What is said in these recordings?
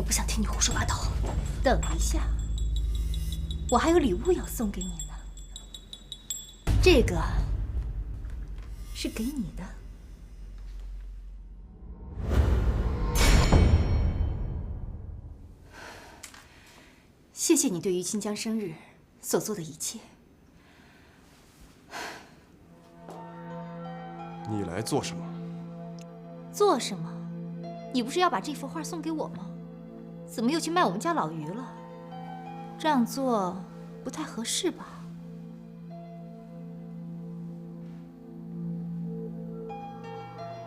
我不想听你胡说八道。等一下，我还有礼物要送给你呢。这个是给你的。谢谢你对于清江生日所做的一切。你来做什么？做什么？你不是要把这幅画送给我吗？怎么又去卖我们家老于了？这样做不太合适吧？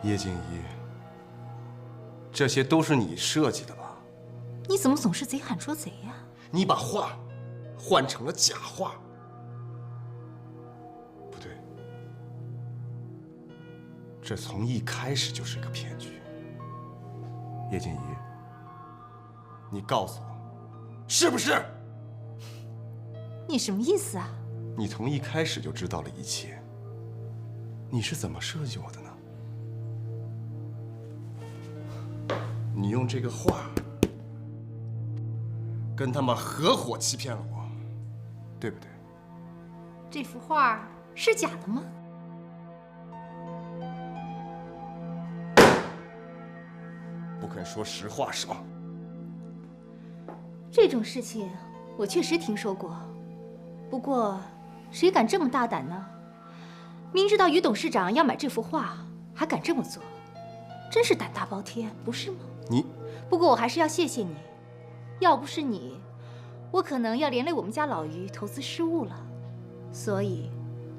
叶静怡，这些都是你设计的吧？你怎么总是贼喊捉贼呀？你把画换成了假画。不对，这从一开始就是个骗局。叶静怡，你告诉我，是不是？你什么意思啊？你从一开始就知道了一切。你是怎么设计我的呢？你用这个画跟他们合伙欺骗了我，对不对？这幅画是假的吗？不肯说实话是吗？这种事情我确实听说过，不过谁敢这么大胆呢？明知道于董事长要买这幅画，还敢这么做，真是胆大包天，不是吗？不过我还是要谢谢你，要不是你，我可能要连累我们家老于投资失误了。所以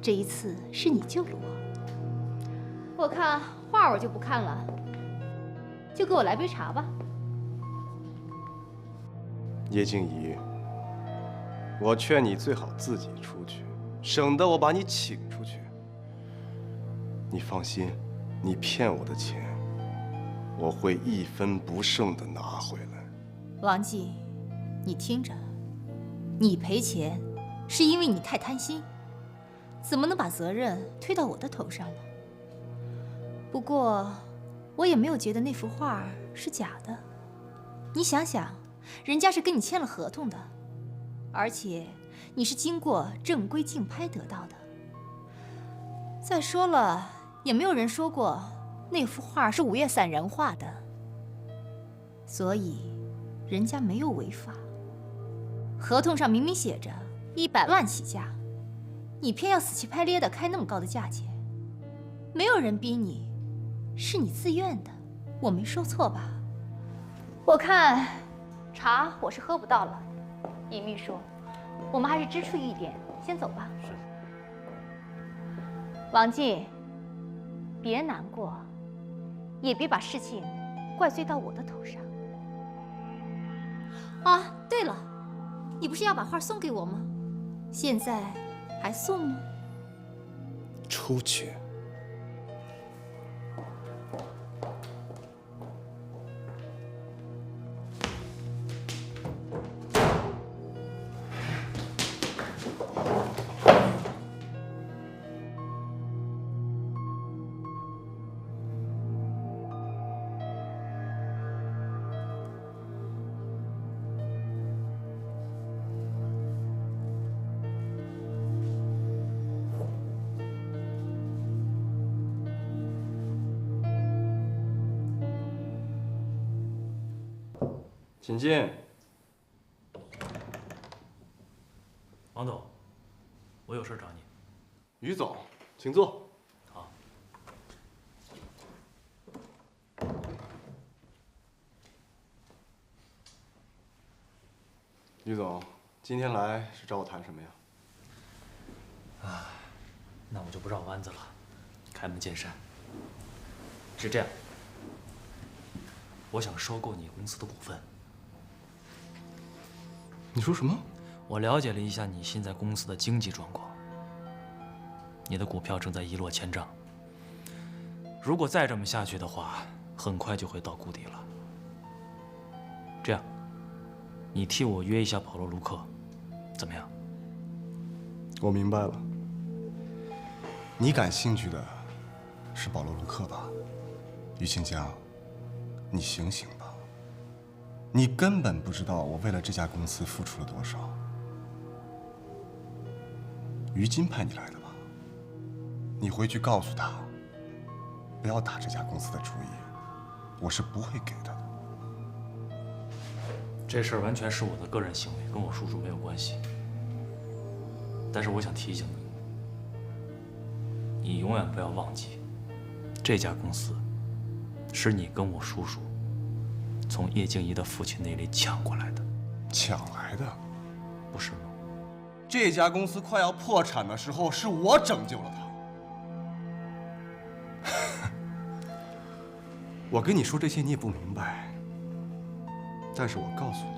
这一次是你救了我。我看画我就不看了，就给我来杯茶吧。叶静怡，我劝你最好自己出去，省得我把你请出去。你放心，你骗我的钱，我会一分不剩的拿回来。王继，你听着，你赔钱是因为你太贪心，怎么能把责任推到我的头上呢？不过，我也没有觉得那幅画是假的。你想想，人家是跟你签了合同的，而且你是经过正规竞拍得到的。再说了，也没有人说过那幅画是5月散人画的，所以人家没有违法。合同上明明写着100万起价，你偏要死乞白咧的开那么高的价钱，没有人逼你，是你自愿的，我没说错吧？我看茶我是喝不到了，尹秘书，我们还是知趣一点，先走吧。是。王继，别难过，也别把事情怪罪到我的头上。啊，对了，你不是要把画送给我吗？现在还送吗？出去。请进。王总，我有事找你。于总，请坐。好。于总，今天来是找我谈什么呀？那我就不绕弯子了，开门见山。是这样，我想收购你公司的股份。你说什么？我了解了一下你现在公司的经济状况，你的股票正在一落千丈。如果再这么下去的话，很快就会到谷底了。这样，你替我约一下保罗·卢克，怎么样？我明白了。你感兴趣的是保罗·卢克吧？于清江，你醒醒吧！你根本不知道我为了这家公司付出了多少。于金派你来的吧？你回去告诉他，不要打这家公司的主意，我是不会给他的。这事儿完全是我的个人行为，跟我叔叔没有关系。但是我想提醒你，你永远不要忘记，这家公司是你跟我叔叔从叶静怡的父亲那里抢过来的。抢来的，不是吗？这家公司快要破产的时候，是我拯救了他。我跟你说这些你也不明白，但是我告诉你，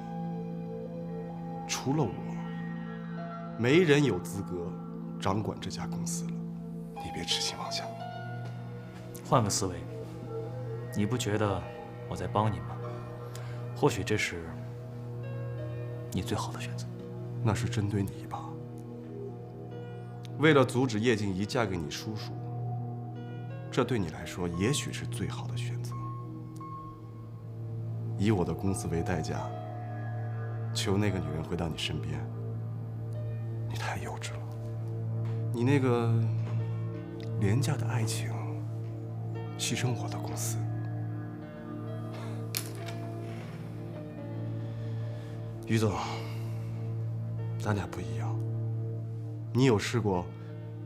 除了我，没人有资格掌管这家公司了。你别痴心妄想。换个思维，你不觉得我在帮你吗？或许这是你最好的选择。那是针对你吧？为了阻止叶静怡嫁给你叔叔，这对你来说也许是最好的选择。以我的公司为代价，求那个女人回到你身边，你太幼稚了。你那个廉价的爱情，牺牲我的公司。于总，咱俩不一样。你有试过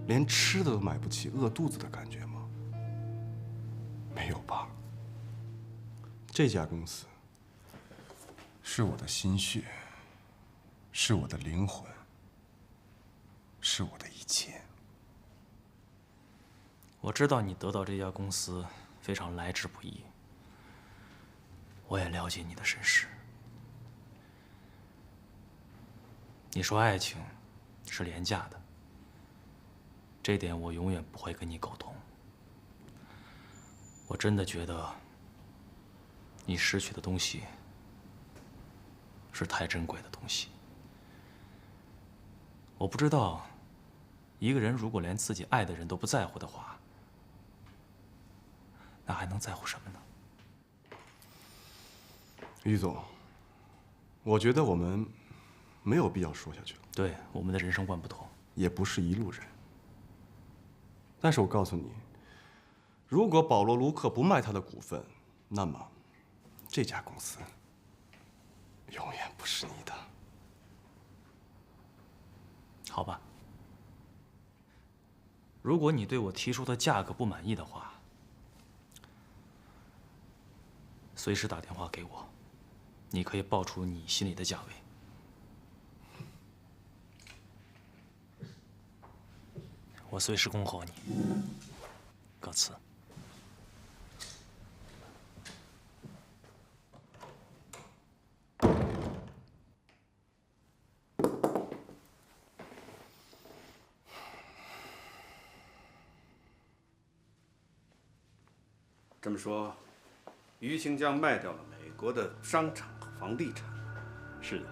连吃的都买不起、饿肚子的感觉吗？没有吧？这家公司是我的心血，是我的灵魂，是我的一切。我知道你得到这家公司非常来之不易，我也了解你的身世。你说爱情是廉价的，这点我永远不会跟你苟同。我真的觉得你失去的东西是太珍贵的东西。我不知道，一个人如果连自己爱的人都不在乎的话，那还能在乎什么呢？于总，我觉得我们没有必要说下去了。对，我们的人生观不同，也不是一路人。但是我告诉你，如果保罗·卢克不卖他的股份，那么这家公司永远不是你的。好吧。如果你对我提出的价格不满意的话，随时打电话给我，你可以报出你心里的价位。我随时恭候你。告辞。这么说，于清江卖掉了美国的商场和房地产。是的，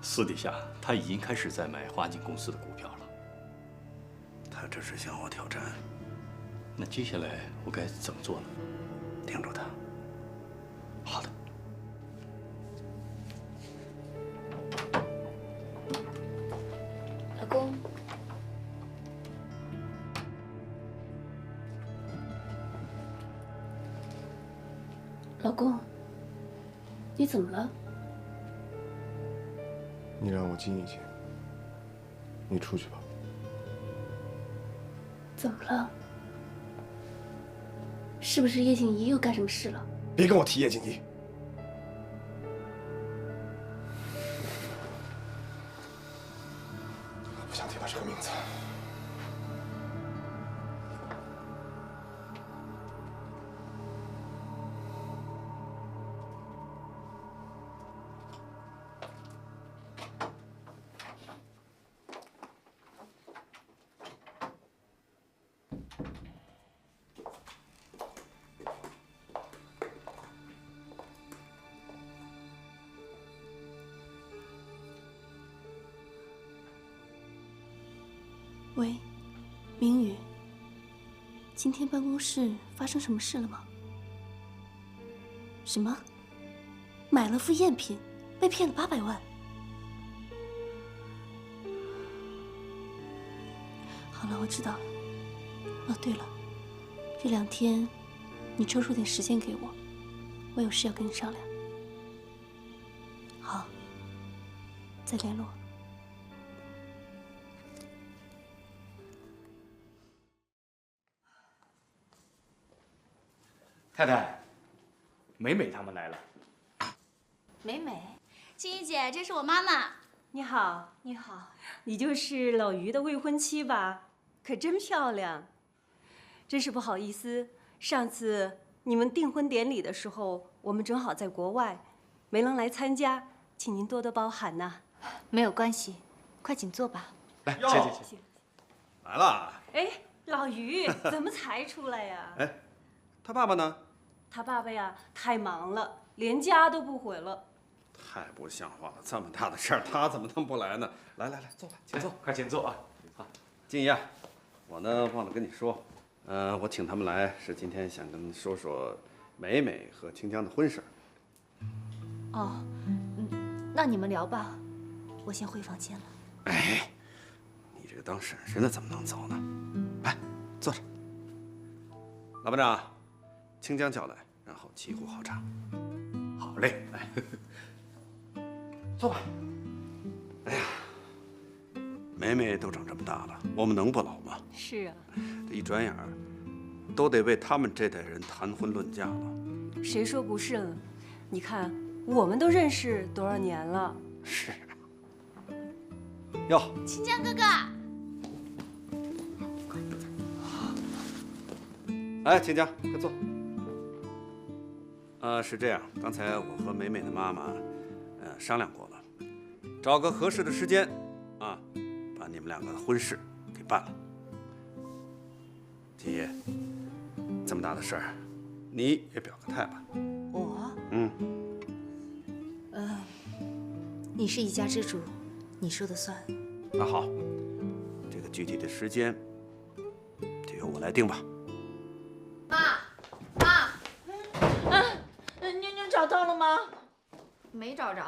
私底下他已经开始在买华景公司的股票了。他这是向我挑战。那接下来我该怎么做呢？盯住他。好的。老公。老公，你怎么了？你让我静一静，你出去吧。怎么了？是不是叶静怡又干什么事了？别跟我提叶静怡。我不想提她这个名字。喂，明宇，今天办公室发生什么事了吗？什么？买了副赝品，被骗了800万。好了，我知道了。哦，对了，这2天你抽出点时间给我，我有事要跟你商量。好，再联络。太太，美美他们来了。美美，青衣姐，这是我妈妈。你好，你好。你就是老于的未婚妻吧？可真漂亮。真是不好意思，上次你们订婚典礼的时候，我们正好在国外，没能来参加，请您多多包涵呐。没有关系，快请坐吧。来，请。来了。哎，老于怎么才出来呀？哎，他爸爸呢？他爸爸呀，太忙了，连家都不回了。太不像话了！这么大的事儿，他怎么能不来呢？来，坐吧，请坐，快请坐啊！好，静怡啊，我呢忘了跟你说，我请他们来是今天想跟说说美美和清江的婚事。哦，那你们聊吧，我先回房间了。哎，你这个当婶婶的怎么能走呢？来，坐着。老班长，清江叫来，然后沏壶好茶。好嘞，来，坐吧。哎呀，梅梅都长这么大了，我们能不老吗？是啊，这一转眼儿，都得为他们这代人谈婚论嫁了。谁说不是呢？你看，我们都认识多少年了？是啊。哟，清江哥哥，哎，清江，快坐。是这样，刚才我和美美的妈妈，商量过了，找个合适的时间，啊，把你们2个的婚事给办了。金爷，这么大的事儿，你也表个态吧。我，嗯，你是一家之主，你说的算。那好，这个具体的时间就由我来定吧。妞找到了吗？没找着。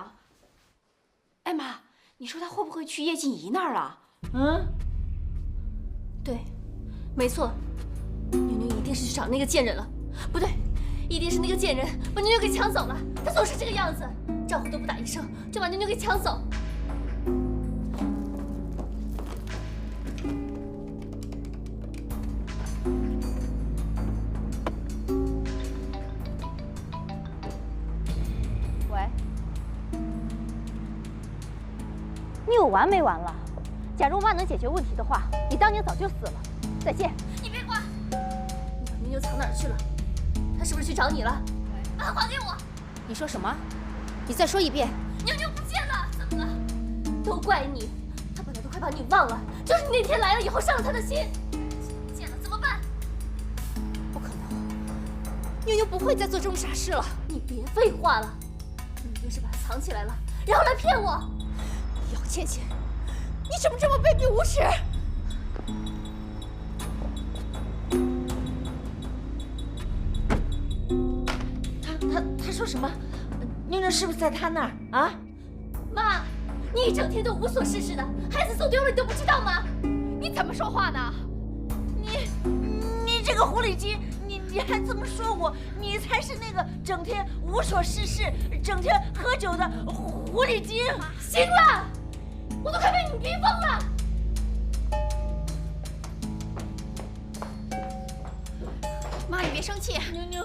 哎妈，你说他会不会去叶静怡那儿了？对，没错，妞妞一定是去找那个贱人了。不对，一定是那个贱人把妞妞给抢走了。他总是这个样子，招呼都不打一声就把妞妞给抢走。喂，你有完没完了？假如妈能解决问题的话，你当年早就死了。再见。你别管，你把妞妞藏哪儿去了？她是不是去找你了？把她还给我！你说什么？你再说一遍。妞妞不见了，怎么了？都怪你，她本来都快把你忘了，就是你那天来了以后伤了她的心。不见了怎么办？不可能，妞妞不会再做这种傻事了。你别废话了，你一定是把她藏起来了，然后来骗我。姚倩倩，你怎么这么卑鄙无耻？他说什么？妞妞是不是在他那儿啊？妈，你一整天都无所事事的，孩子走丢了你都不知道吗？你怎么说话呢？你这个狐狸精，你还这么说我？你才是那个整天无所事事、整天喝酒的狐狸精！行了，我都快被你逼疯了。妈，你别生气。妞妞。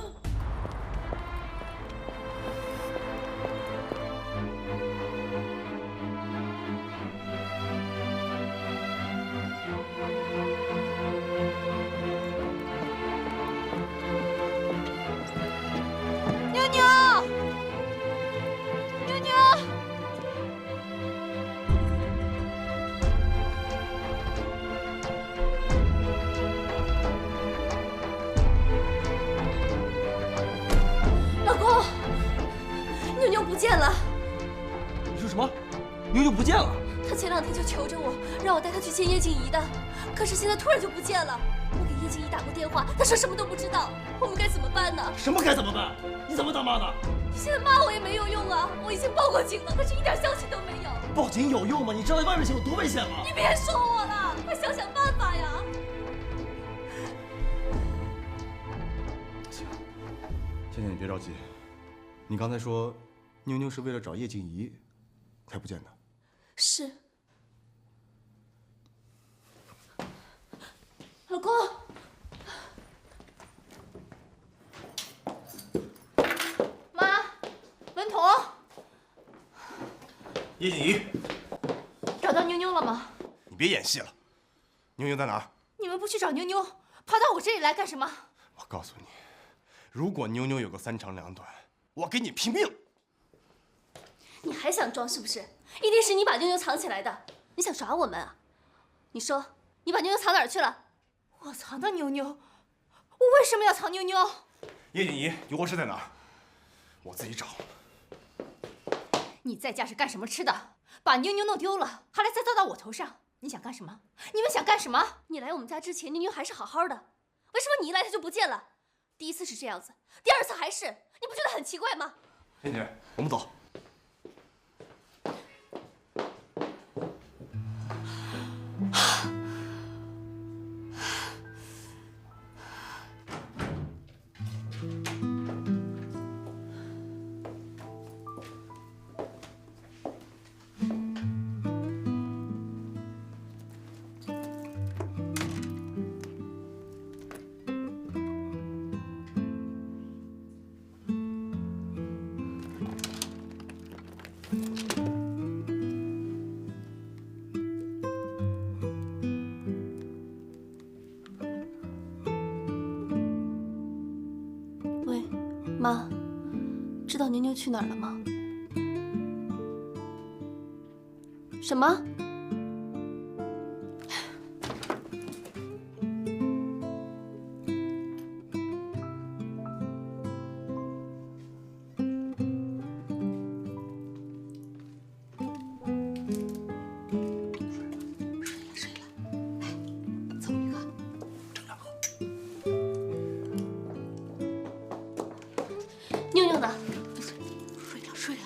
不见了！你说什么？妞妞不见了？他前2天就求着我，让我带他去见叶静怡的，可是现在突然就不见了。我给叶静怡打过电话，她说什么都不知道。我们该怎么办呢？什么该怎么办？你怎么当妈的？现在骂我也没有用。用啊！我已经报过警了，可是一点消息都没有。报警有用吗？你知道外面有多危险吗？你别说我了，快想想办法呀！行，倩倩你别着急，你刚才说妞妞是为了找叶静怡才不见的。是。老公。妈，文彤，叶静怡，找到妞妞了吗？你别演戏了，妞妞在哪儿？你们不去找妞妞，跑到我这里来干什么？我告诉你，如果妞妞有个3长2短，我跟你拼命！你还想装是不是？一定是你把妞妞藏起来的，你想耍我们啊？你说，你把妞妞藏哪儿去了？我藏的妞妞，我为什么要藏妞妞？叶静怡，你卧室在哪儿？我自己找。你在家是干什么吃的？把妞妞弄丢了，还来再遭到我头上，你想干什么？你们想干什么？你来我们家之前，妞妞还是好好的，为什么你一来她就不见了？第一次是这样子，第二次还是，你不觉得很奇怪吗？倩倩，我们走。妈，知道妞妞去哪儿了吗？什么？妞妞呢？睡了。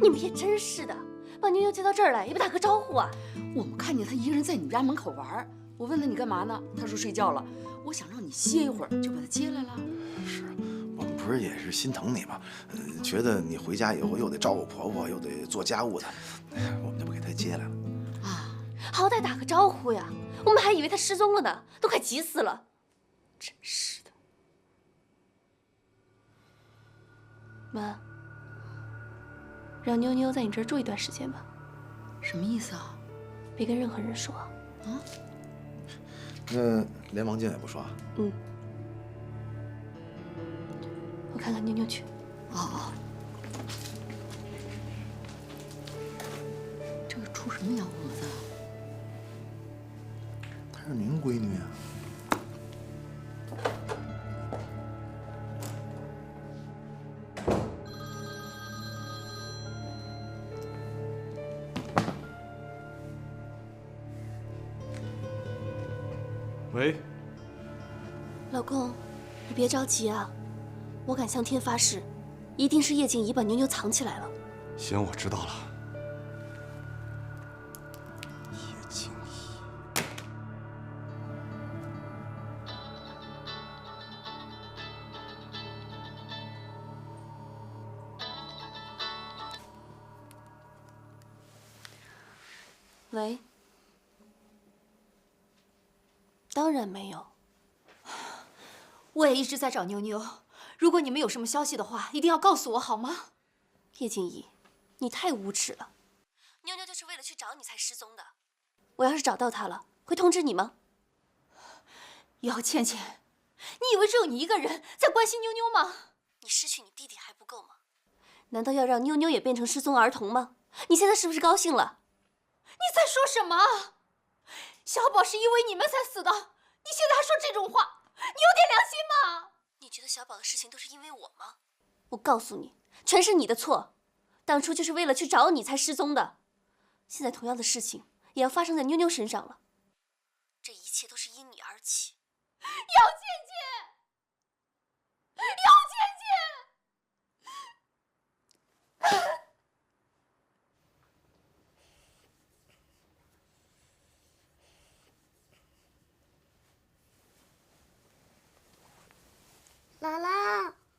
你们也真是的，把妞妞接到这儿来也不打个招呼啊！我们看见他一个人在你们家门口玩，我问他你干嘛呢？他说睡觉了。我想让你歇一会儿，就把他接来了。是我们不是也是心疼你吗？觉得你回家以后又得照顾婆婆，又得做家务的，我们就不给她接来了。啊，好歹打个招呼呀！我们还以为他失踪了呢，都快急死了。真是的。妈，让妞妞在你这儿住一段时间吧。什么意思啊？别跟任何人说。啊？那连王静也不说啊？嗯。我看看妞妞去。哦。这个出什么幺蛾子？她是您闺女啊。喂，老公，你别着急啊，我敢向天发誓，一定是叶静怡把妞妞藏起来了。行，我知道了。叶静怡，喂。当然没有。我也一直在找妞妞，如果你们有什么消息的话，一定要告诉我好吗？叶静怡，你太无耻了！妞妞就是为了去找你才失踪的。我要是找到她了，会通知你吗？姚倩倩，你以为只有你一个人在关心妞妞吗？你失去你弟弟还不够吗？难道要让妞妞也变成失踪儿童吗？你现在是不是高兴了？你在说什么？小宝是因为你们才死的，你现在还说这种话，你有点良心吗？你觉得小宝的事情都是因为我吗？我告诉你，全是你的错，当初就是为了去找你才失踪的，现在同样的事情也要发生在妞妞身上了，这一切都是因你而起。姚倩倩，姚倩倩，姥姥，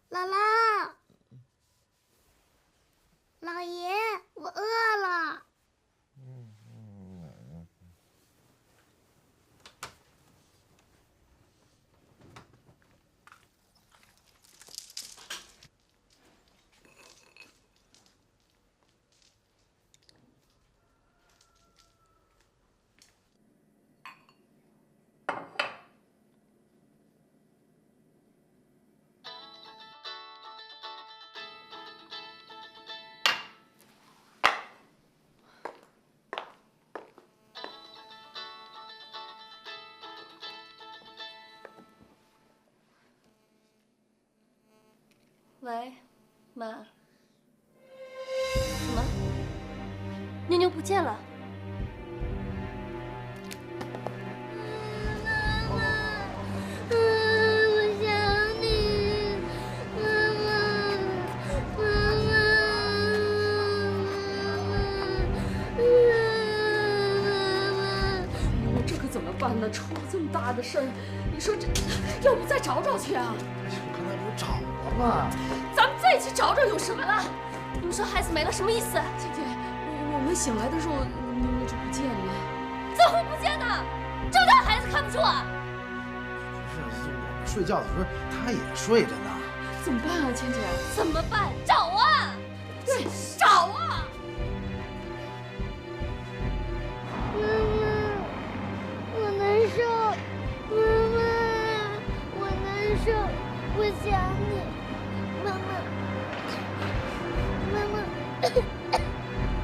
姥姥，老爷，我饿了。喂，妈。什么？妞妞不见了？我想你，妈妈。我这可怎么办呢？出了这么大的事儿，你说这，要不再找找去啊？我刚才不是找了吗？咱们再去找找有什么了？你们说孩子没了什么意思？姐姐，我们醒来的时候，妞妞就不见了。怎么会不见呢？这么大孩子看不出啊？不是，我们睡觉的时候他也睡着呢。怎么办啊，倩倩？怎么办？找啊！对，找啊！妈妈，我难受，妈妈，我难受，我想你，妈妈，妈妈，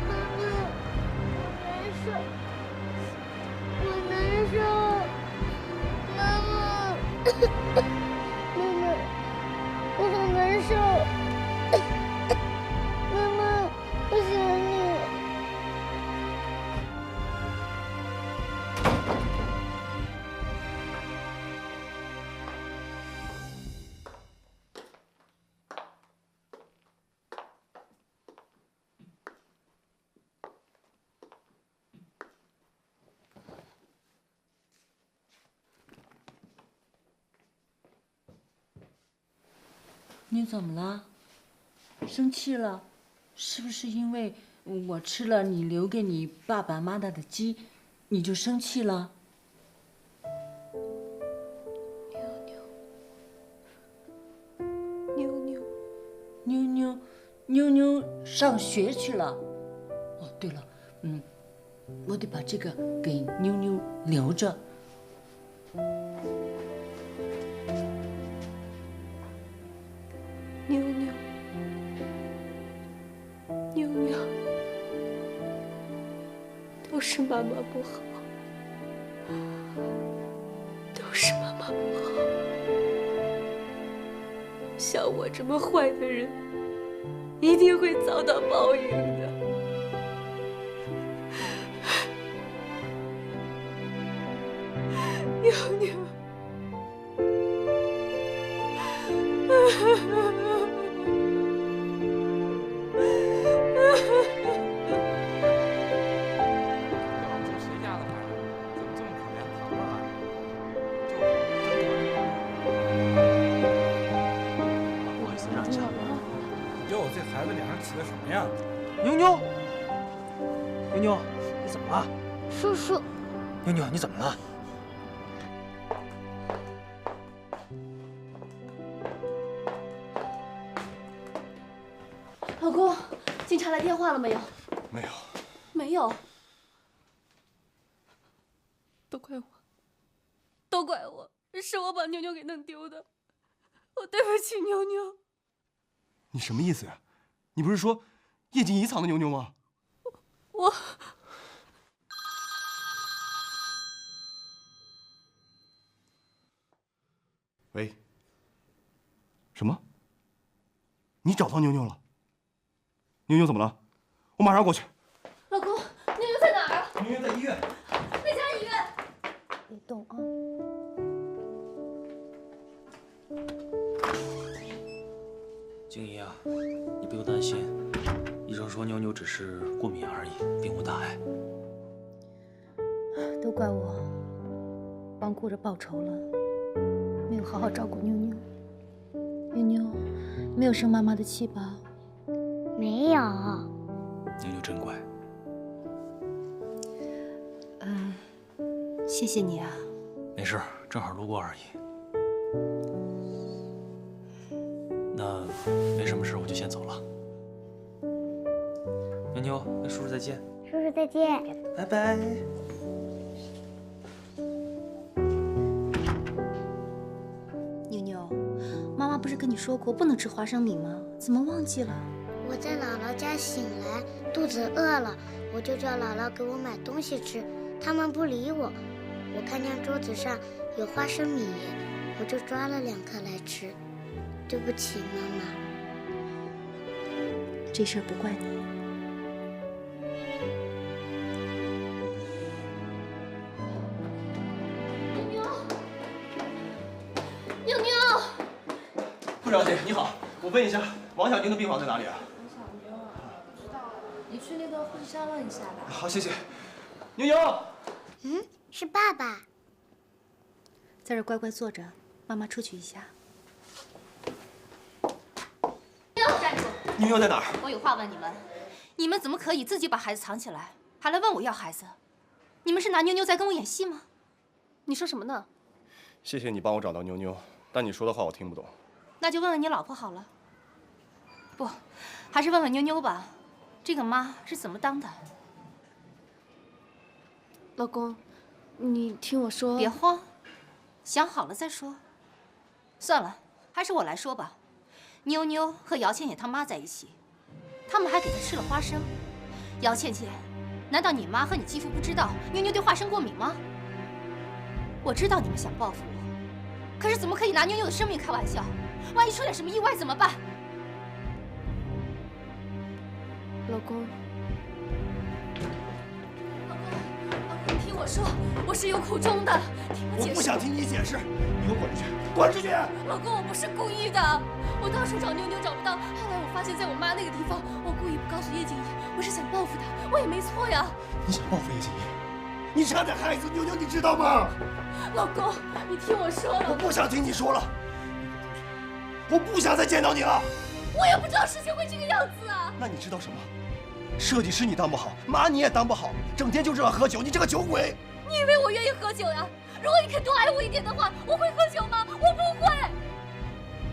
妈妈，我难受，妈妈，妈妈，我好难受，妈妈，我想你。你怎么了？生气了？是不是因为我吃了你留给你爸爸妈妈的鸡，你就生气了？妞妞上学去了。哦，对了，我得把这个给妞妞留着。妞妞，都是妈妈不好，都是妈妈不好。像我这么坏的人，一定会遭到报应的。妞妞。孩子脸上起的什么呀？妞妞，妞妞，你怎么了？叔叔，妞妞，你怎么了？老公，警察来电话了没有？没有。没有。都怪我，都怪我，是我把妞妞给弄丢的。我对不起妞妞。你什么意思呀？你不是说叶静怡藏的妞妞吗？我。喂。什么？你找到妞妞了？妞妞怎么了？我马上过去。老公，妞妞在哪儿啊？妞妞在医院。哪家医院？别动啊！静怡啊，你不用担心，医生说妞妞只是过敏而已，并无大碍。都怪我，光顾着报仇了，没有好好照顾妞妞。妞妞，没有生妈妈的气吧？没有。妞妞真乖。谢谢你啊。没事，正好路过而已。那没什么事，我就先走了。妞妞，跟叔叔再见。叔叔再见。拜拜。妞妞，妈妈不是跟你说过不能吃花生米吗？怎么忘记了？我在姥姥家醒来，肚子饿了，我就叫姥姥给我买东西吃，他们不理我。我看见桌子上有花生米，我就抓了2颗来吃。对不起，妈妈。这事儿不怪你。妞妞，顾小姐你好，我问一下，王小宁的病房在哪里啊？王小宁啊，不知道，你去那个会山问一下吧。好，谢谢。妞妞，是爸爸。在这儿乖乖坐着，妈妈出去一下。站住！妞妞在哪儿？我有话问你们，你们怎么可以自己把孩子藏起来，还来问我要孩子？你们是拿妞妞在跟我演戏吗？你说什么呢？谢谢你帮我找到妞妞，但你说的话我听不懂。那就问问你老婆好了。不，还是问问妞妞吧，这个妈是怎么当的？老公，你听我说。别慌，想好了再说。算了，还是我来说吧。妞妞和姚倩倩她妈在一起，他们还给她吃了花生。姚倩倩，难道你妈和你继父不知道妞妞对花生过敏吗？我知道你们想报复我，可是怎么可以拿妞妞的生命开玩笑？万一出点什么意外怎么办？老公，你听我说，我是有苦衷的，听我解释。我不想听你解释，你给我滚出去！滚出去！老公，我不是故意的，我到处找妞妞找不到，后来我发现在我妈那个地方，我故意不告诉叶静怡，我是想报复她，我也没错呀。你想报复叶静怡？你差点害死妞妞，你知道吗？老公，你听我说。我不想听你说了，我不想再见到你了。我也不知道事情会这个样子啊。那你知道什么？设计师你当不好，妈你也当不好，整天就知道喝酒，你这个酒鬼！你以为我愿意喝酒呀？如果你肯多爱我一点的话，我会喝酒吗？我不会。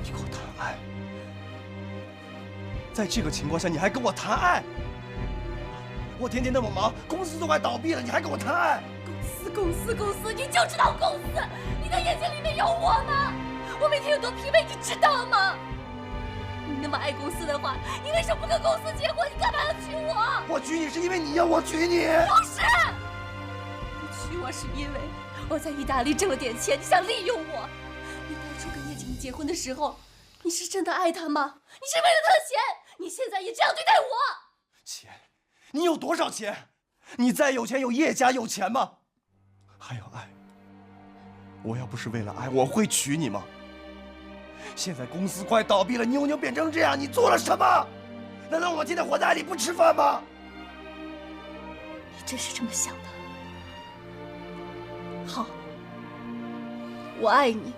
你跟我谈爱，在这个情况下你还跟我谈爱？我天天那么忙，公司都快倒闭了，你还跟我谈爱？公司，你就知道公司！你的眼睛里面有我吗？我每天有多疲惫，你知道吗？你那么爱公司的话，你为什么不跟公司结婚？你干嘛要娶我？我娶你是因为你要我娶你。不是，你娶我是因为我在意大利挣了点钱，你想利用我。你当初跟叶静怡结婚的时候，你是真的爱她吗？你是为了她的钱，你现在也这样对待我。钱？你有多少钱？你再有钱，有叶家有钱吗？还有爱。我要不是为了爱，我会娶你吗？现在公司快倒闭了，妞妞变成这样，你做了什么？难道我们天天活在爱里不吃饭吗？你真是这么想的？好，我爱你，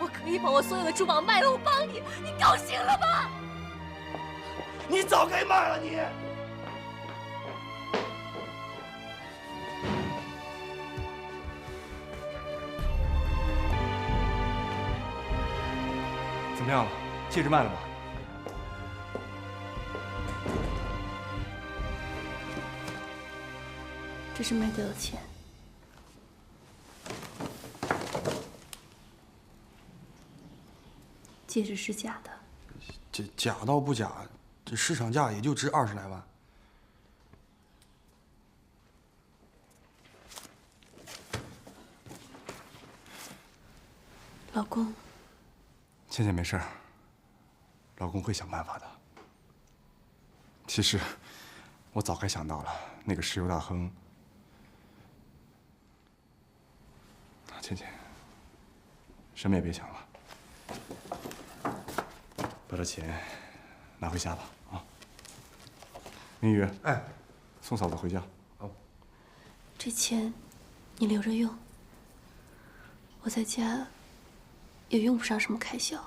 我可以把我所有的珠宝卖了，我帮你，你高兴了吗？你早该卖了你！怎么样了？戒指卖了吗？这是卖掉的钱。戒指是假的。这假倒不假，这市场价也就值20来万。老公。倩倩没事，老公会想办法的。其实，我早该想到了，那个石油大亨。倩倩，什么也别想了，把这钱拿回家吧，啊。明宇，哎，送嫂子回家。哦。这钱，你留着用。我在家。也用不上什么开销。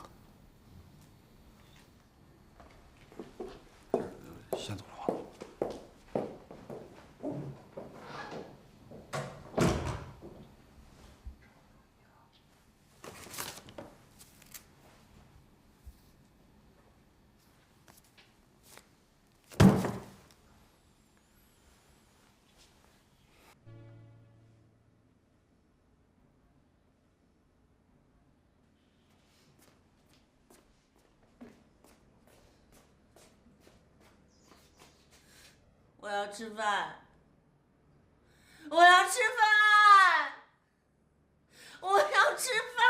我要吃饭，我要吃饭，我要吃饭。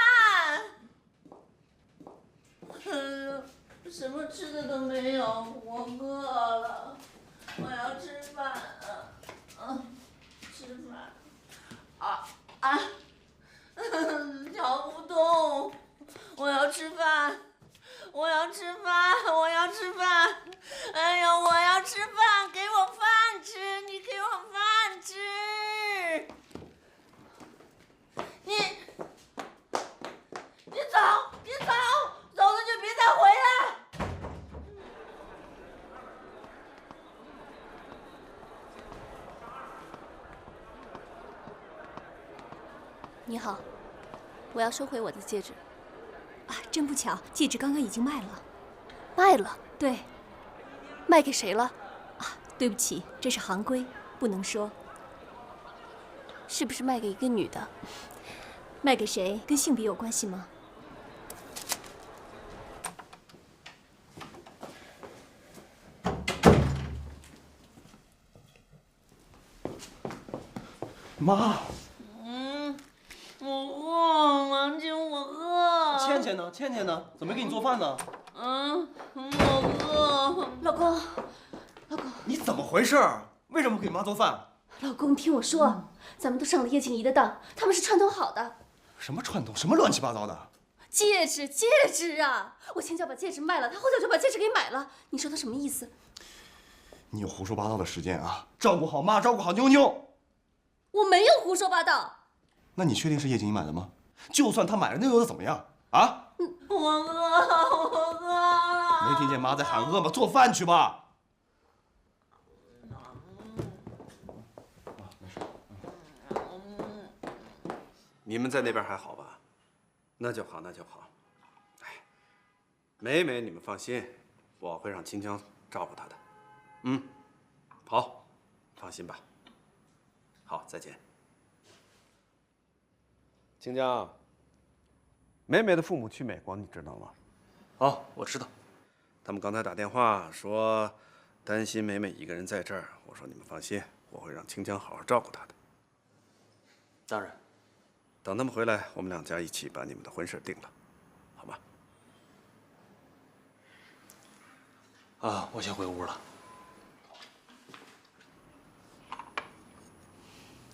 什么吃的都没有，我饿了，我要吃饭吃饭。嚼不动，我要吃饭，我要吃饭，我要吃饭。哎呀，我要吃饭，给我饭吃，你给我饭吃。你走，你走，走了就别再回来。你好，我要收回我的戒指。啊，真不巧，戒指刚刚已经卖了。卖了？对。卖给谁了？啊，对不起，这是行规，不能说。是不是卖给一个女的？卖给谁跟性别有关系吗？妈。我饿，王晶，我饿。倩倩呢？倩倩呢？怎么没给你做饭呢？我饿。老公，老公，你怎么回事？为什么不给你妈做饭？老公，你听我说，咱们都上了叶静怡的当，他们是串通好的。什么串通？什么乱七八糟的？戒指啊！我前脚把戒指卖了，他后脚就把戒指给买了。你说他什么意思？你有胡说八道的时间啊！照顾好妈，照顾好妞妞。我没有胡说八道。那你确定是叶静怡买的吗？就算她买了，那又怎么样啊？我饿了。没听见妈在喊饿吗？做饭去吧。你们在那边还好吧？那就好，那就好。哎，美美，你们放心，我会让清江照顾她的。好，放心吧。好，再见。清江，美美的父母去美国，你知道吗？哦，我知道。他们刚才打电话说，担心美美一个人在这儿。我说你们放心，我会让清江好好照顾她的。当然。等他们回来，我们两家一起把你们的婚事定了，好吗？啊，我先回屋了。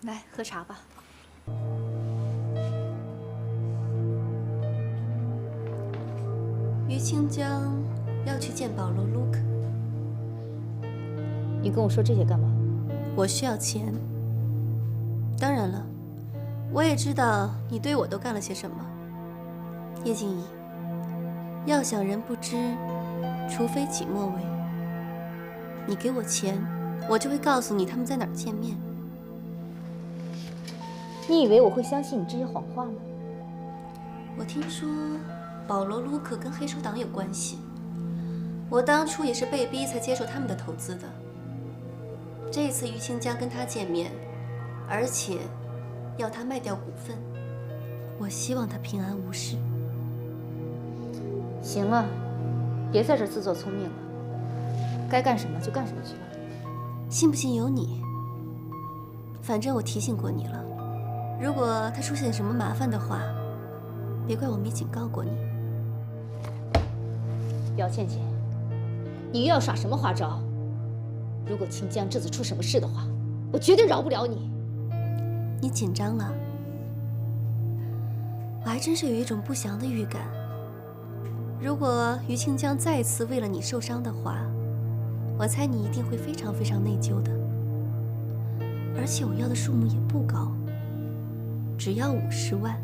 来，喝茶吧。于清江要去见保罗·卢克。你跟我说这些干嘛？我需要钱。当然了，我也知道你对我都干了些什么。叶静怡，要想人不知，除非己莫为。你给我钱，我就会告诉你他们在哪儿见面。你以为我会相信你这些谎话吗？我听说保罗·卢克跟黑手党有关系，我当初也是被逼才接受他们的投资的。这次于清江跟他见面，而且要他卖掉股份，我希望他平安无事。行了，别在这自作聪明了，该干什么就干什么去吧。信不信由你，反正我提醒过你了，如果他出现什么麻烦的话，别怪我没警告过你。姚倩倩，你又要耍什么花招？如果清江这次出什么事的话，我绝对饶不了你。你紧张了？我还真是有一种不祥的预感。如果于清江再次为了你受伤的话，我猜你一定会非常非常内疚的。而且我要的数目也不高，只要50万，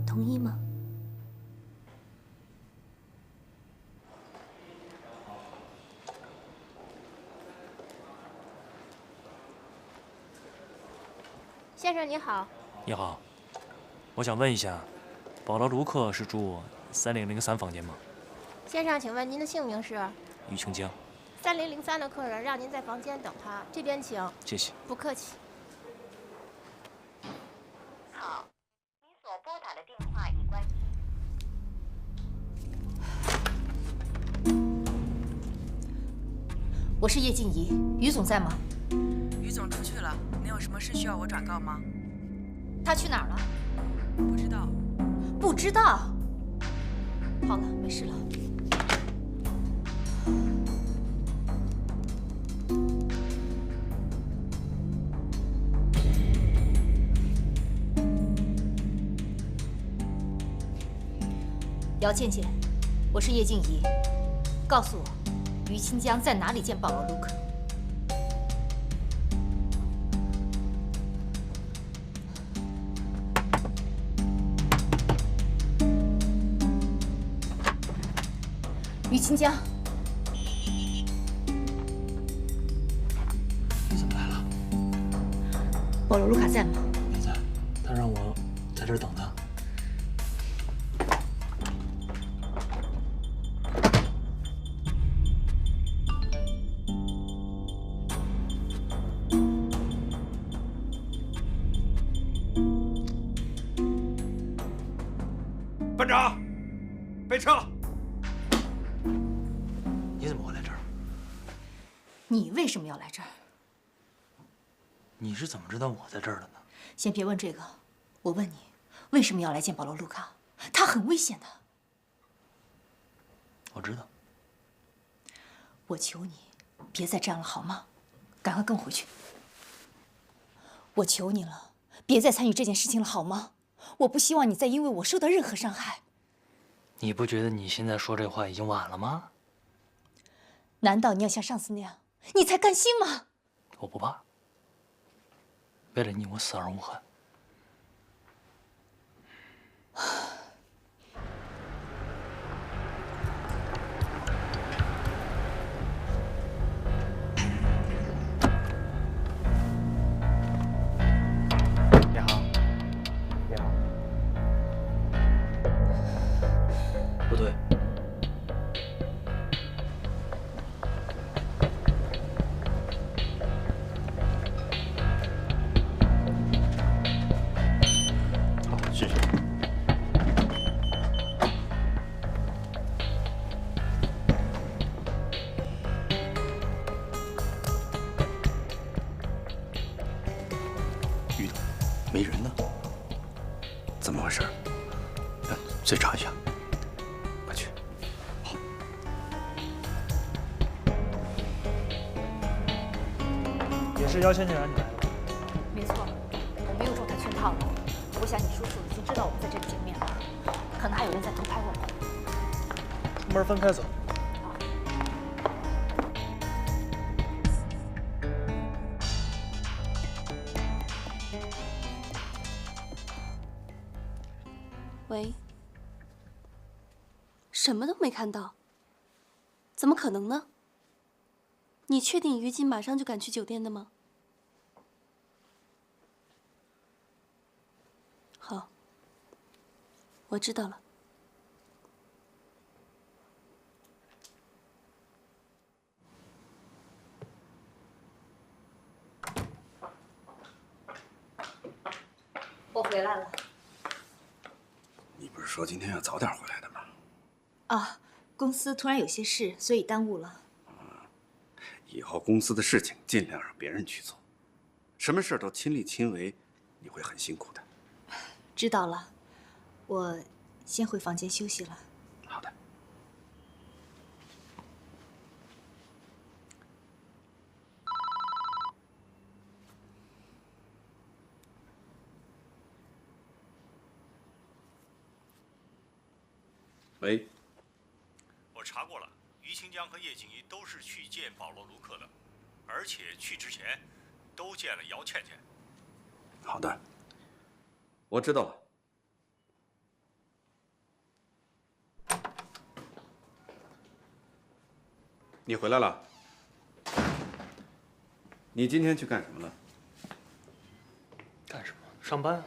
同意吗？先生你好。你好，我想问一下，保罗·卢克是住3003房间吗？先生，请问您的姓名是？于清江。3003的客人让您在房间等他，这边请。谢谢。不客气。好，你所拨打的电话已关机。我是叶静怡，于总在吗？于总出去了，您有什么事需要我转告吗？他去哪儿了？不知道。不知道。好了，没事了。姚倩倩，我是叶静怡，告诉我，于清江在哪里见保罗·卢克？于清江，你怎么来了？保罗·卢卡在吗？没在，他让我在这儿等他。班长，备车。你怎么会来这儿？你为什么要来这儿？你是怎么知道我在这儿的呢？先别问这个，我问你，为什么要来见保罗·卢卡？他很危险的。我知道。我求你，别再这样了，好吗？赶快跟我回去。我求你了，别再参与这件事情了，好吗？我不希望你再因为我受到任何伤害。你不觉得你现在说这话已经晚了吗？难道你要像上次那样，你才甘心吗？我不怕。为了你，我死而无憾。你好，你好。不对。谢谢。于总，没人呢？怎么回事？再查一下。快去。好。也是姚倩倩让你来的吧？没错，我没有中他圈套了。我想你叔叔已经知道我们在这里见面了，可能还有人在偷拍我们。出门分开走。喂，什么都没看到，怎么可能呢？你确定于金马上就赶去酒店的吗？好，我知道了。我回来了。你不是说今天要早点回来的吗？啊，公司突然有些事，所以耽误了。以后公司的事情尽量让别人去做，什么事都亲力亲为，你会很辛苦的。知道了，我先回房间休息了。好的。喂，我查过了，于清江和叶静怡都是去见保罗·卢克的，而且去之前都见了姚倩倩。好的，我知道了。你回来了？你今天去干什么了？干什么？上班。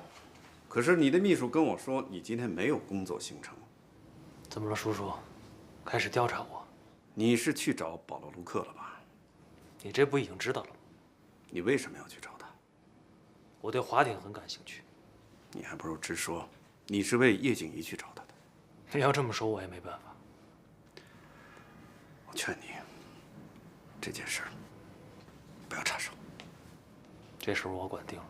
可是你的秘书跟我说，你今天没有工作行程。怎么了，叔叔？开始调查我？你是去找保罗·卢克了吧？你这不已经知道了吗？你为什么要去找他？我对滑艇很感兴趣。你还不如直说，你是为叶静怡去找他的。你要这么说，我也没办法。我劝你，这件事不要插手。这事我管定了。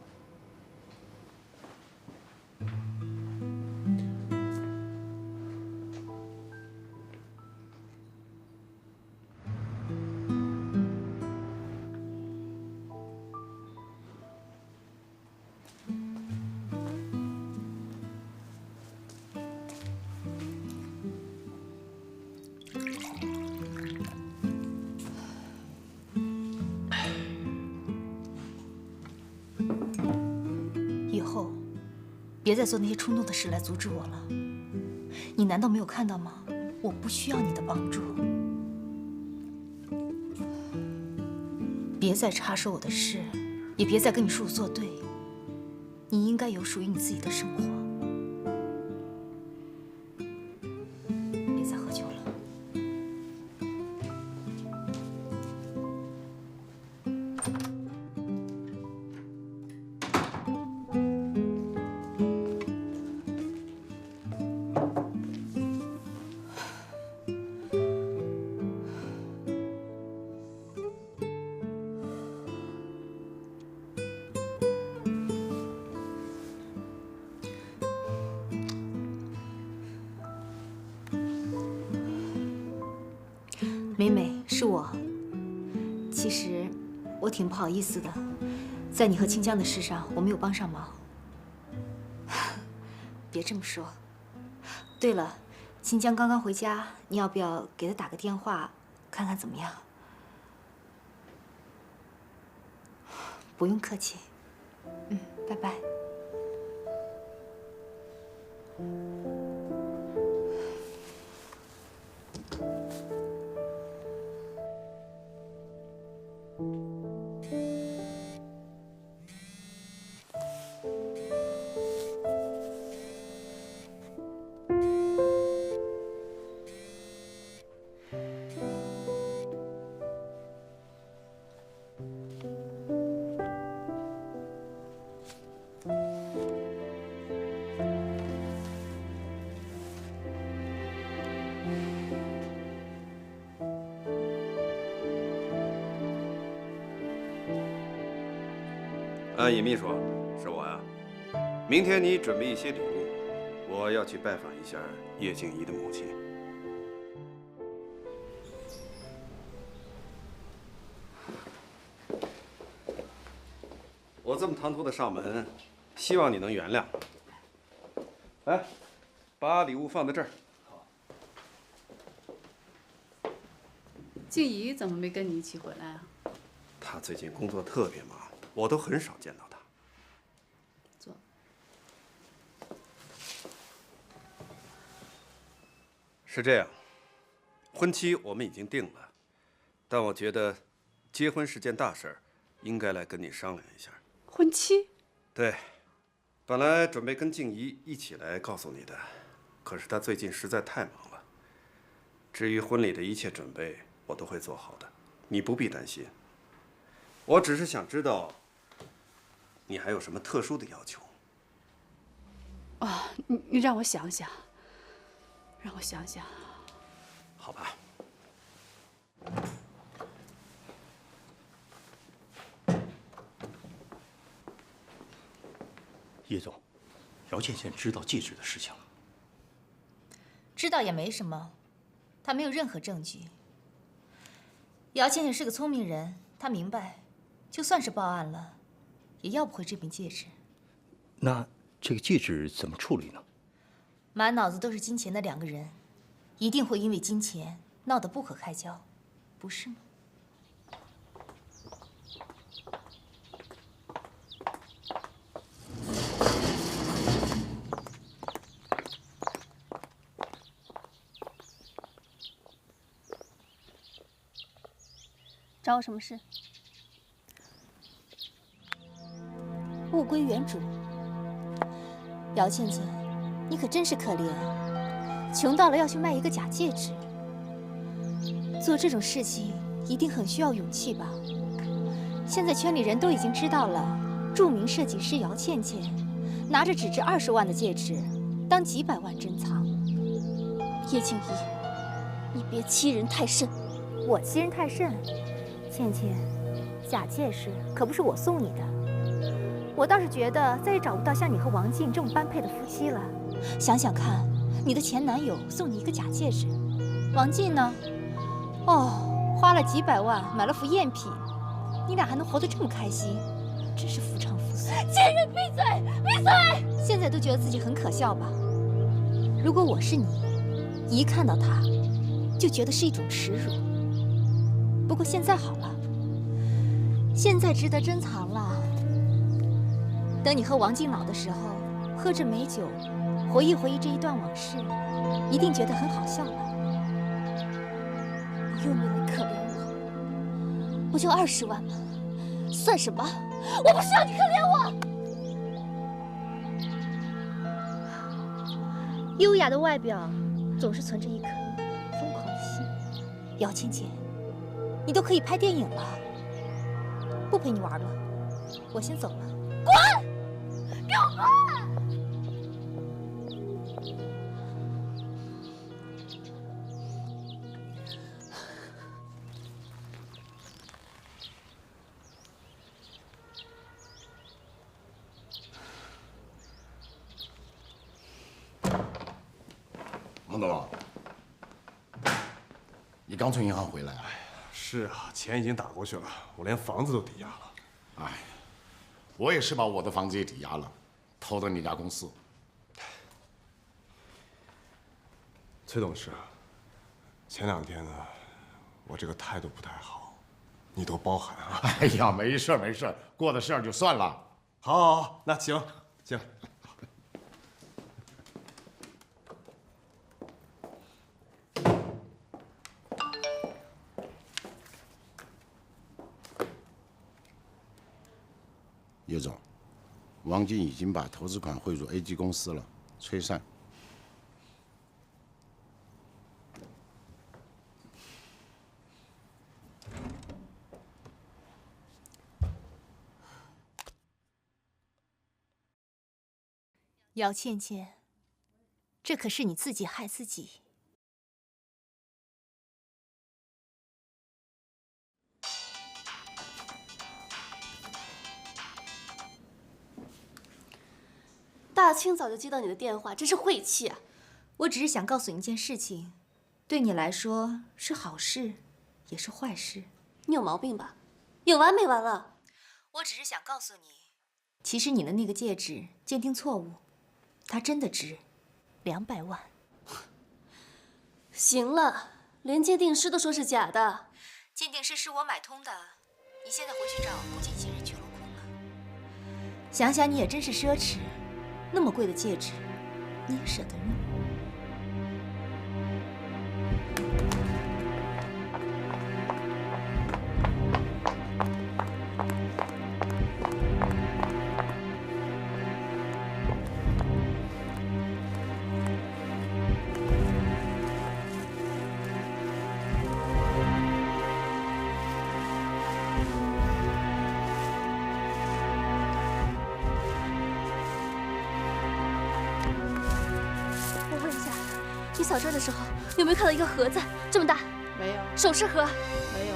别再做那些冲动的事来阻止我了。你难道没有看到吗？我不需要你的帮助。别再插手我的事，也别再跟你叔叔作对。你应该有属于你自己的生活。别再喝酒了。美美，是我。其实我挺不好意思的，在你和清江的事上，我没有帮上忙。别这么说。对了，清江刚刚回家，你要不要给他打个电话，看看怎么样？不用客气。拜拜。尹秘书，是我呀。明天你准备一些礼物，我要去拜访一下叶静怡的母亲。我这么唐突的上门，希望你能原谅。来，把礼物放在这儿。静怡怎么没跟你一起回来啊？她最近工作特别忙，我都很少见到她。坐。是这样，婚期我们已经定了，但我觉得结婚是件大事儿，应该来跟你商量一下。婚期？对，本来准备跟静怡一起来告诉你的，可是她最近实在太忙了。至于婚礼的一切准备，我都会做好的，你不必担心。我只是想知道，你还有什么特殊的要求？啊，你让我想想，让我想想。好吧。叶总，姚倩倩知道戒指的事情了。知道也没什么，她没有任何证据。姚倩倩是个聪明人，她明白，就算是报案了，也要不回这枚戒指。那这个戒指怎么处理呢？满脑子都是金钱的两个人，一定会因为金钱闹得不可开交，不是吗？找我什么事？物归原主。姚倩倩，你可真是可怜啊！穷到了要去卖一个假戒指。做这种事情一定很需要勇气吧？现在圈里人都已经知道了，著名设计师姚倩倩拿着只值20万的戒指，当几百万珍藏。叶静怡，你别欺人太甚。我欺人太甚？倩倩，假戒指可不是我送你的。我倒是觉得再也找不到像你和王静这么般配的夫妻了。想想看，你的前男友送你一个假戒指，王静呢？哦，花了几百万买了副赝品，你俩还能活得这么开心，真是夫唱妇随。贱人，闭嘴！闭嘴！现在都觉得自己很可笑吧？如果我是你，一看到他，就觉得是一种耻辱。不过现在好了，现在值得珍藏了。等你和王静老的时候，喝着美酒，回忆回忆这一段往事，一定觉得很好笑了。你又没来可怜我，不就20万吗？算什么？我不需要你可怜我。优雅的外表，总是存着一颗疯狂的心。姚倩倩，你都可以拍电影了，不陪你玩了，我先走了。滚！给我滚！王总，你刚从银行回来啊？是啊，钱已经打过去了，我连房子都抵押了。哎，我也是把我的房子也抵押了，投到你家公司。崔董事，前2天呢，我这个态度不太好，你多包涵啊。哎呀，没事没事，过的事儿就算了。好，那行。叶总，王静已经把投资款汇入 A 级公司了，催散。姚倩倩，这可是你自己害自己。大清早就接到你的电话，真是晦气啊！我只是想告诉你一件事情，对你来说是好事，也是坏事。你有毛病吧？有完没完了？我只是想告诉你，其实你的那个戒指鉴定错误，它真的值200万。行了，连鉴定师都说是假的。鉴定师是我买通的，你现在回去找，估计已经人去楼空了。想想你也真是奢侈。那么贵的戒指，你也舍得用？你扫这的时候有没有看到一个盒子这么大？没有。首饰盒？没有。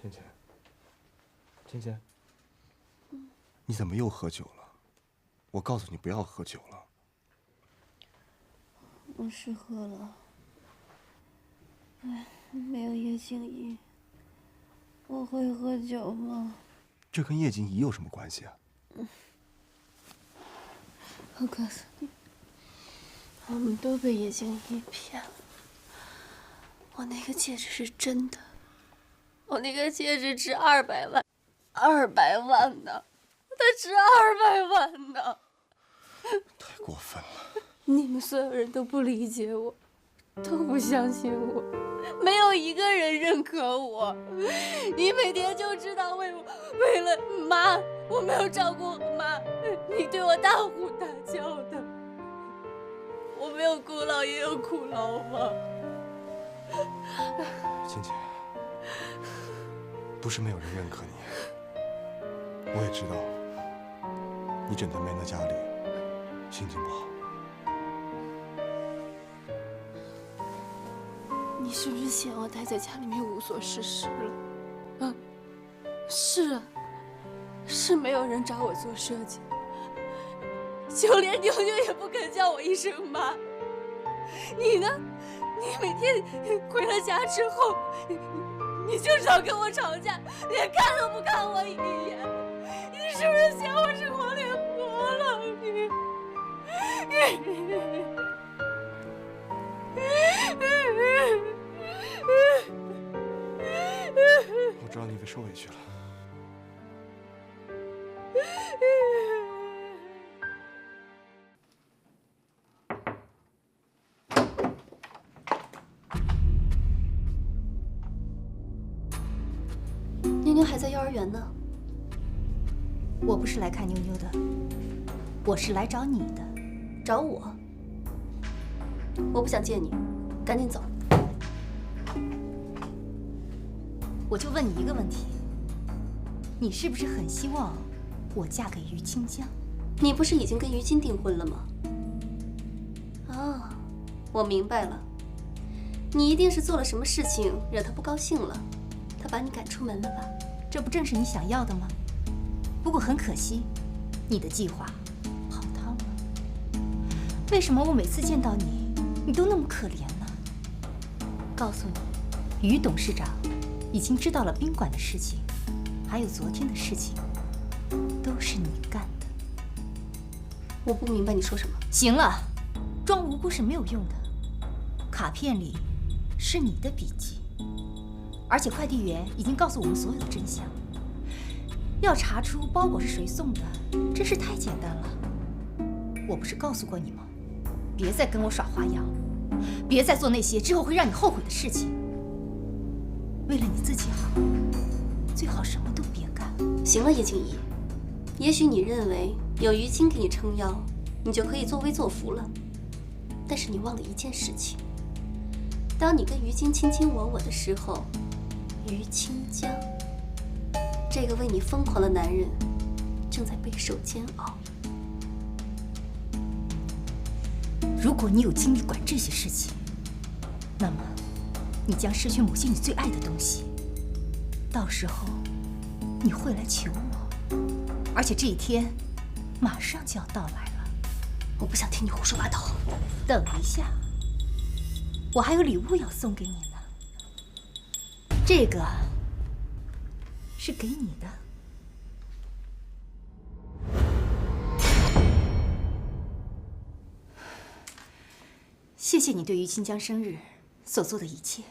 芊芊，芊芊，你怎么又喝酒了？我告诉你不要喝酒了。我是喝了。哎，没有叶静怡，我会喝酒吗？这跟叶静怡有什么关系啊？我告诉你，我们都被叶静怡骗了。我那个戒指是真的，我那个戒指值200万，200万呢，它值200万呢。太过分了！你们所有人都不理解我，都不相信我，没有一个人认可我。你每天就知道为了妈，我没有照顾我妈，你对我大呼大叫的。我没有功劳也有苦劳吗？芊芊，不是没有人认可你，我也知道，你整天闷在家里，心情不好。你是不是嫌我待在家里面无所事事了？啊，是啊，是没有人找我做设计，就连妞妞也不肯叫我一声妈。你呢？你每天回了家之后，你就想跟我吵架，连看都不看我一眼。你是不是嫌我是黄脸婆了？我知道你被受委屈了。妞妞还在幼儿园呢。我不是来看妞妞的，我是来找你的。找我？我不想见你，赶紧走。我就问你一个问题，你是不是很希望我嫁给于清江？你不是已经跟于金订婚了吗？哦，我明白了，你一定是做了什么事情惹他不高兴了，他把你赶出门了吧？这不正是你想要的吗？不过很可惜，你的计划泡汤了。为什么我每次见到你，你都那么可怜呢？告诉你，于董事长已经知道了宾馆的事情，还有昨天的事情，都是你干的。我不明白你说什么。行了，装无辜是没有用的。卡片里是你的笔记，而且快递员已经告诉我们所有的真相。要查出包裹是谁送的，真是太简单了。我不是告诉过你吗？别再跟我耍花样，别再做那些之后会让你后悔的事情。为了你自己好，最好什么都别干。行了，叶静怡，也许你认为有于青给你撑腰，你就可以作威作福了。但是你忘了一件事情，当你跟于金卿卿我我的时候，于清江这个为你疯狂的男人正在备受煎熬。如果你有精力管这些事情，那么你将失去某些你最爱的东西。到时候你会来求我，而且这一天马上就要到来了。我不想听你胡说八道。等一下，我还有礼物要送给你呢。这个是给你的。谢谢你对于清江生日所做的一切。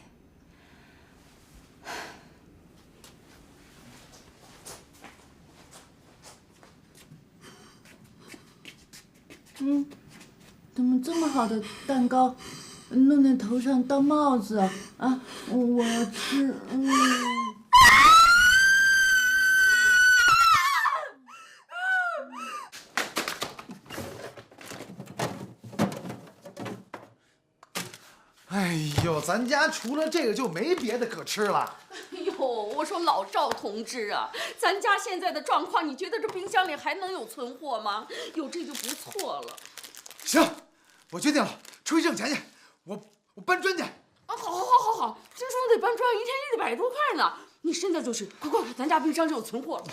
怎么这么好的蛋糕，弄在头上当帽子啊？啊，我要吃。哎呦，咱家除了这个就没别的可吃了。哎呦，我说老赵同志啊，咱家现在的状况，你觉得这冰箱里还能有存货吗？有这就不错了。行，我决定了，出去挣钱去，我搬砖去。啊，好，好，好，好，听说得搬砖，一天也得100多块呢。你现在就去，快快快，咱家冰箱就有存货了。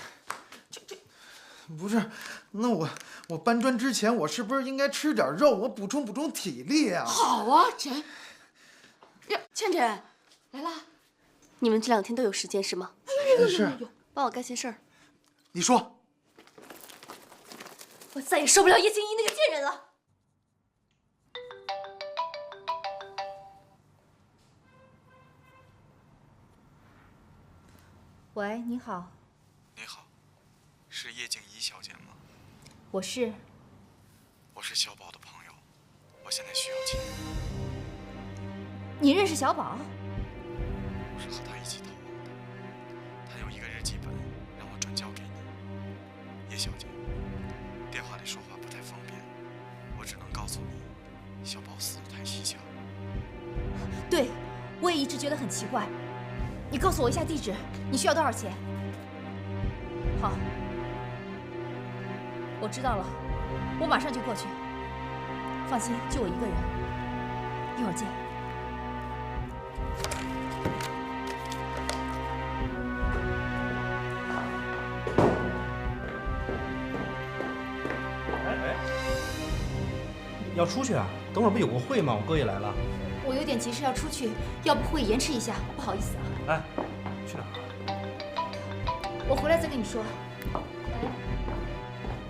不是，那我搬砖之前，我是不是应该吃点肉，我补充补充体力啊？好啊，呀，倩倩，来啦！你们这2天都有时间是吗？是。帮我干些事儿。你说。我再也受不了叶静怡那个贱人了。喂，你好。你好，是叶静怡小姐吗？我是。我是小宝的朋友，我现在需要钱。你认识小宝？我是和他一起逃亡的，他有一个日记本，让我转交给你。叶小姐，电话里说话不太方便，我只能告诉你，小宝死得太蹊跷。对，我也一直觉得很奇怪。你告诉我一下地址，你需要多少钱？好，我知道了，我马上就过去。放心，就我一个人，一会儿见。要出去啊？等会儿不有个会吗？我哥也来了。我有点急事要出去，要不会延迟一下，不好意思啊。哎，去哪儿？我回来再跟你说。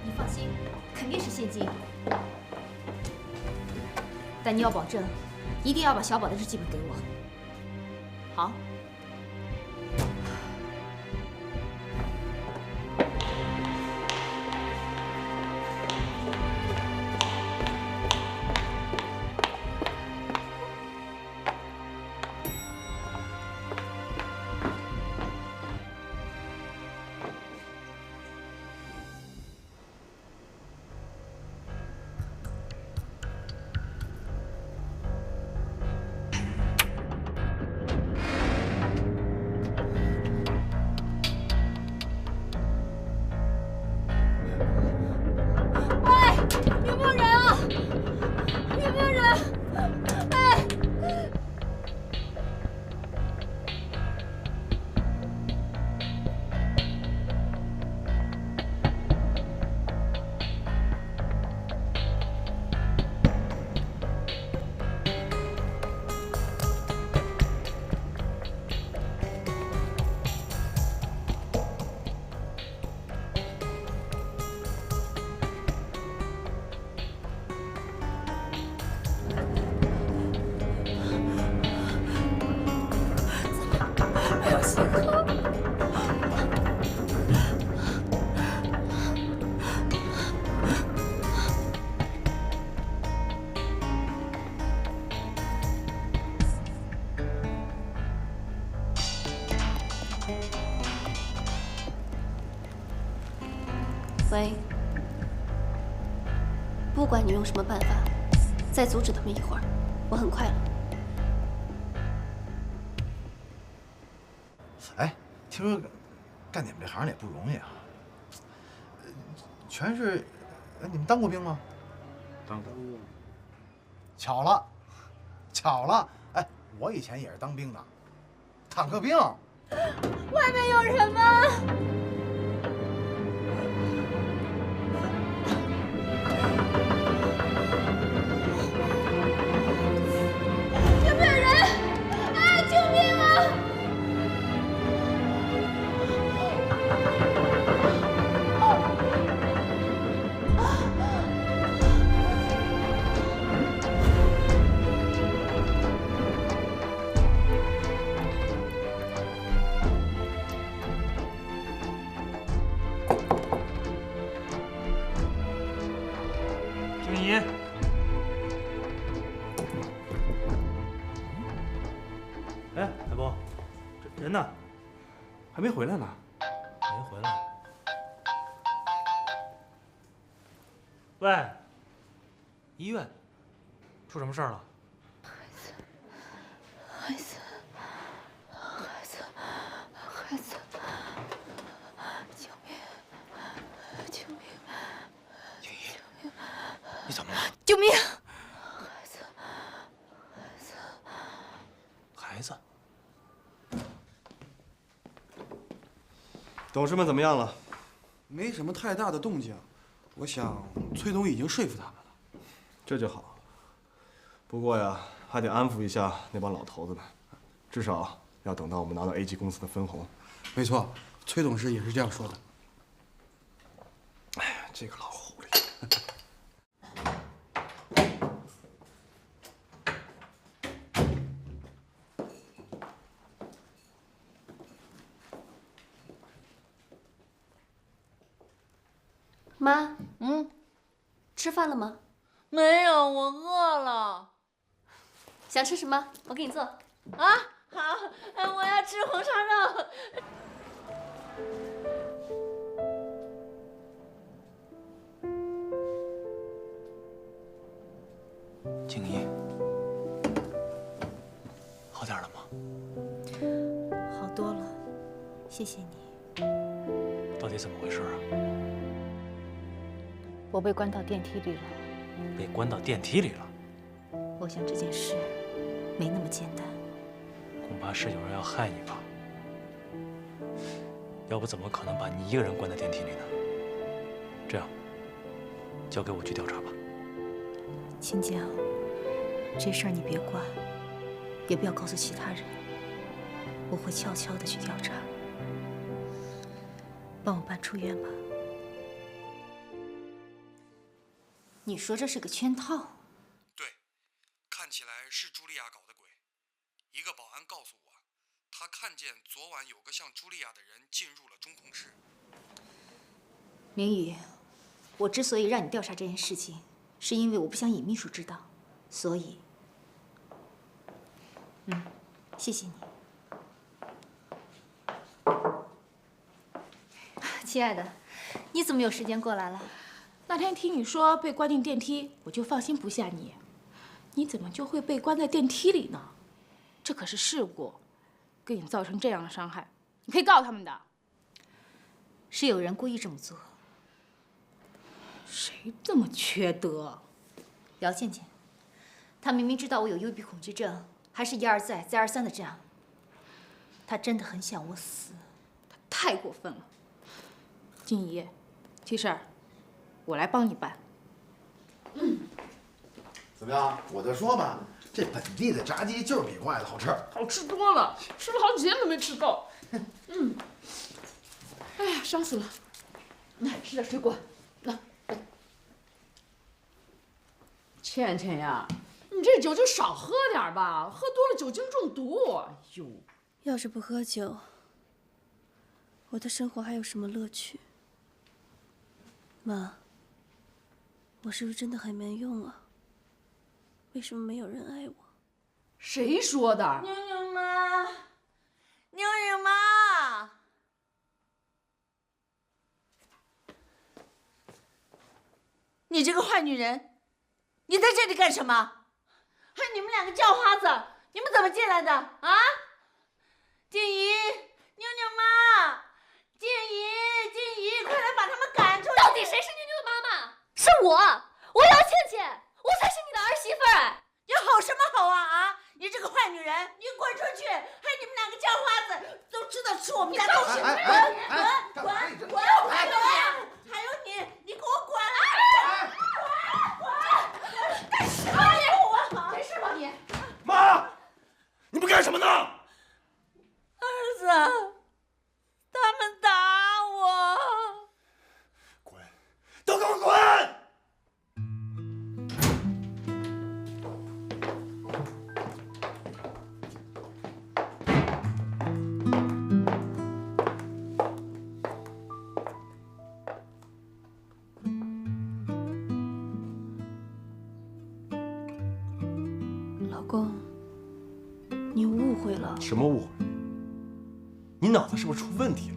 你放心，肯定是现金。但你要保证，一定要把小宝的日记本给我。好。喂，不管你用什么办法，再阻止他们一会儿，我很快了。哎，听说干你们这行也不容易啊。全是，你们当过兵吗？当过。巧了，巧了，哎，我以前也是当兵的，坦克兵。外面有人吗？有没有人？啊！救命啊！静怡，哎，海波，这人呢？还没回来呢。没回来。喂，医院，出什么事儿了？孩子，救命！救命！静怡，你怎么了？救命！孩子。董事们怎么样了？没什么太大的动静，我想崔总已经说服他们了。这就好。不过呀，还得安抚一下那帮老头子们，至少要等到我们拿到 A 级公司的分红。没错，崔董事也是这样说的。哎呀，这个老狐狸。妈，吃饭了吗？没有，我饿了。想吃什么？我给你做。啊，好，我要吃红烧肉。静怡，好点了吗？好多了，谢谢你。到底怎么回事啊？我被关到电梯里了。被关到电梯里了？我想这件事没那么简单。恐怕是有人要害你吧？要不怎么可能把你一个人关在电梯里呢？这样，交给我去调查吧。清江，这事儿你别管，也不要告诉其他人，我会悄悄地去调查。帮我办出院吧。你说这是个圈套？对，看起来是茱莉亚搞的鬼。一个保安告诉我，他看见昨晚有个像茱莉亚的人进入了中控室。明宇，我之所以让你调查这件事情，是因为我不想尹秘书知道，所以，谢谢你。亲爱的，你怎么有时间过来了？那天听你说被关进电梯，我就放心不下你。你怎么就会被关在电梯里呢？这可是事故，给你造成这样的伤害，你可以告他们的。是有人故意这么做。谁这么缺德？姚倩倩，她明明知道我有幽闭恐惧症，还是一而再再而三的这样。她真的很想我死。她太过分了。静怡，这事儿我来帮你办。怎么样？我就说吧，这本地的炸鸡就是比国外的好吃。好吃多了，吃了好几天都没吃够。哎呀，伤死了！来，吃点水果。来，倩倩呀，你这酒就少喝点吧，喝多了酒精中毒。哎呦，要是不喝酒，我的生活还有什么乐趣？妈，我是不是真的很没用啊？为什么没有人爱我？谁说的？妞妞妈，妞妞妈，你这个坏女人，你在这里干什么？还有你们两个叫花子，你们怎么进来的啊？静怡，妞妞妈，静怡，快来把他们赶出去！到底谁是妞妞的妈妈？是我姚倩倩，我才是你的儿媳妇儿。你吼什么吼啊？你这个坏女人，你滚出去！还有你们两个叫花子，都知道吃我们家东西，滚！还有你给我滚！干什么你？没事吧你？妈，你们干什么呢？儿子，他们打我！都给我滚！老公，你误会了。什么误会？你脑子是不是出问题了？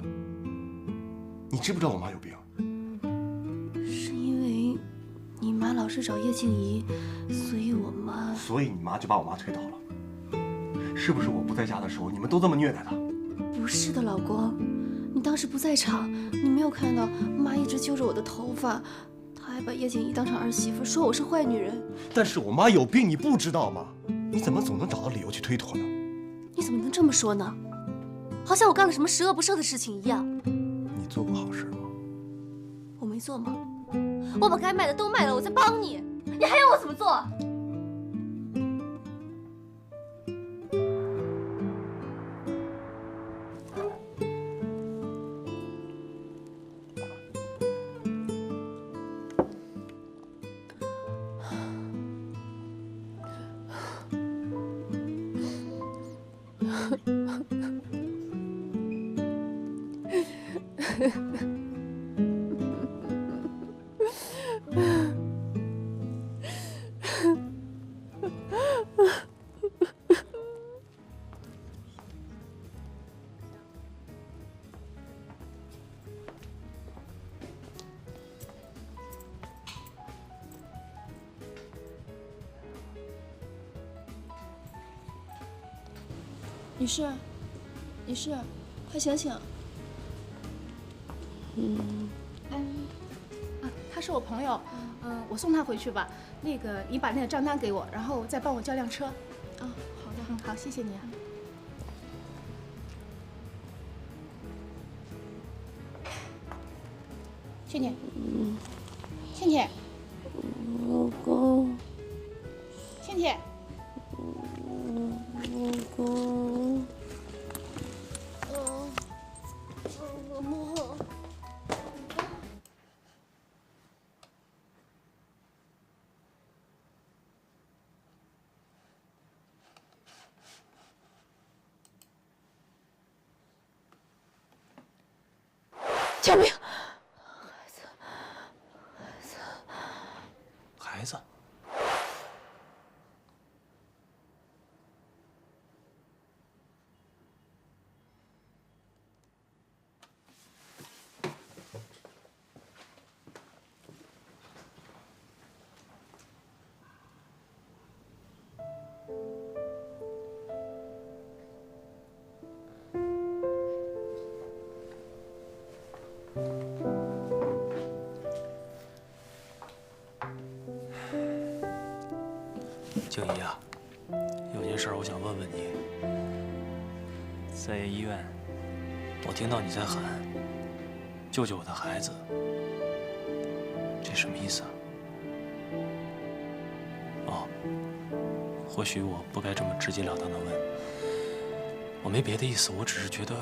你知不知道我妈有病？是因为你妈老是找叶静怡，所以我妈……所以你妈就把我妈推倒了。是不是我不在家的时候，你们都这么虐待她？不是的，老公，你当时不在场，你没有看到妈一直揪着我的头发，她还把叶静怡当成儿媳妇，说我是坏女人。但是我妈有病，你不知道吗？你怎么总能找到理由去推脱呢？你怎么能这么说呢？好像我干了什么十恶不赦的事情一样。你做过好事吗？我没做吗？我把该卖的都卖了，我在帮你，你还要我怎么做？女士，快醒醒！他是我朋友，我送他回去吧。那个，你把那个账单给我，然后再帮我叫辆车。啊，好的，好，谢谢你啊。倩倩，倩倩，老公，倩倩，老公，老公。救命！孩子，静怡啊，有件事我想问问你。在医院，我听到你在喊“救救我的孩子”，这什么意思啊？哦，或许我不该这么直截了当的问。我没别的意思，我只是觉得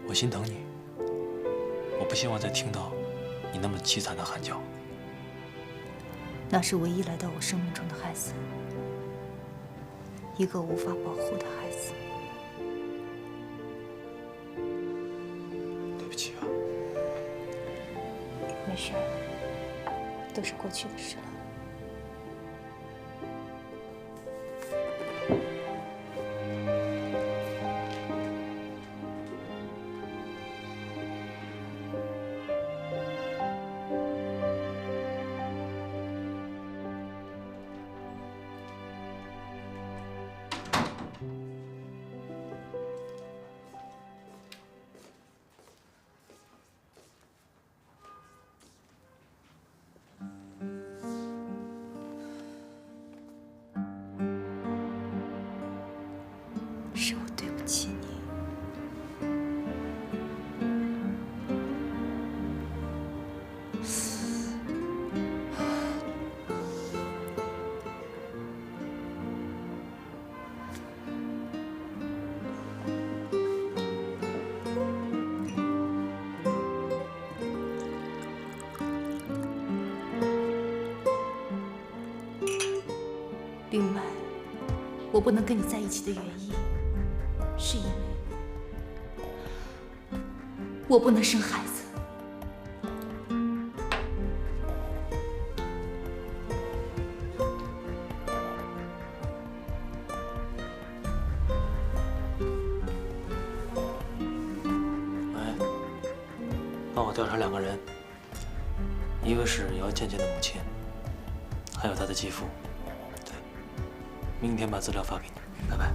我心疼你，我不希望再听到你那么凄惨的喊叫。那是唯一来到我生命中的孩子，一个无法保护的孩子。对不起啊。没事，都是过去的事了。是我对不起你。另外，我不能跟你在一起的原因，是因为我不能生孩子。喂，帮我调查2个人，一个是姚倩倩的母亲，还有她的继父。对，明天把资料发给你，拜拜。